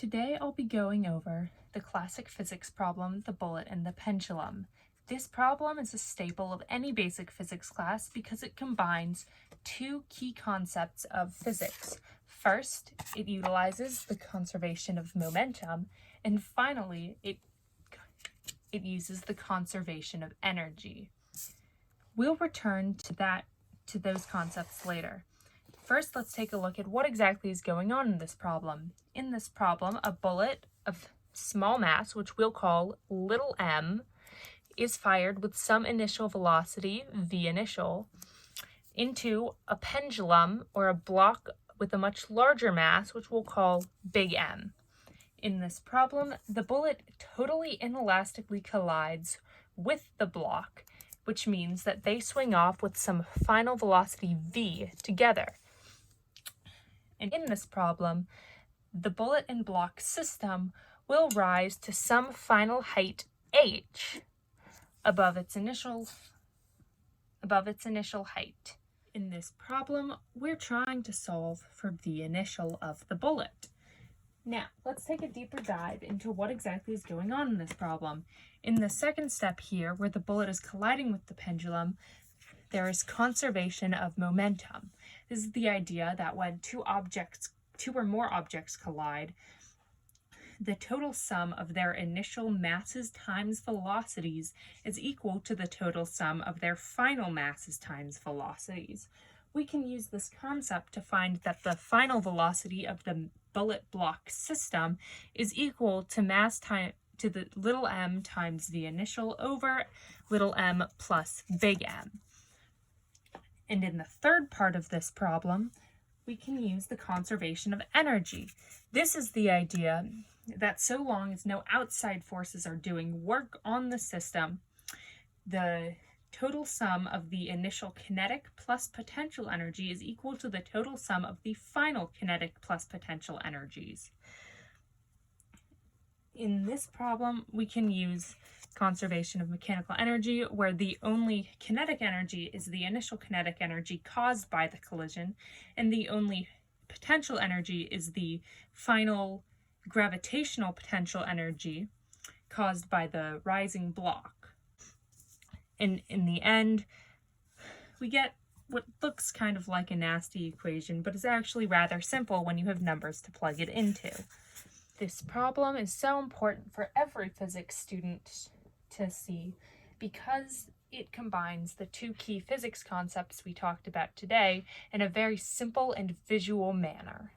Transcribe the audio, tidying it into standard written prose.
Today I'll be going over the classic physics problem, the bullet and the pendulum. This problem is a staple of any basic physics class because it combines two key concepts of physics. First, it utilizes the conservation of momentum, and finally, it uses the conservation of energy. We'll return to those concepts later. First, let's take a look at what exactly is going on in this problem. In this problem, a bullet of small mass, which we'll call little m, is fired with some initial velocity, v initial, into a pendulum or a block with a much larger mass, which we'll call big M. In this problem, the bullet totally inelastically collides with the block, which means that they swing off with some final velocity v together. And in this problem, the bullet and block system will rise to some final height h above its initial height. In this problem, we're trying to solve for the initial of the bullet. Now, let's take a deeper dive into what exactly is going on in this problem. In the second step here, where the bullet is colliding with the pendulum, there is conservation of momentum. This is the idea that when two or more objects collide, the total sum of their initial masses times velocities is equal to the total sum of their final masses times velocities. We can use this concept to find that the final velocity of the bullet block system is equal to to the little m times the initial over little m plus big M. And in the third part of this problem, we can use the conservation of energy. This is the idea that so long as no outside forces are doing work on the system, the total sum of the initial kinetic plus potential energy is equal to the total sum of the final kinetic plus potential energies. In this problem, we can use conservation of mechanical energy, where the only kinetic energy is the initial kinetic energy caused by the collision, and the only potential energy is the final gravitational potential energy caused by the rising block. And in the end, we get what looks kind of like a nasty equation, but is actually rather simple when you have numbers to plug it into. This problem is so important for every physics student to see because it combines the two key physics concepts we talked about today in a very simple and visual manner.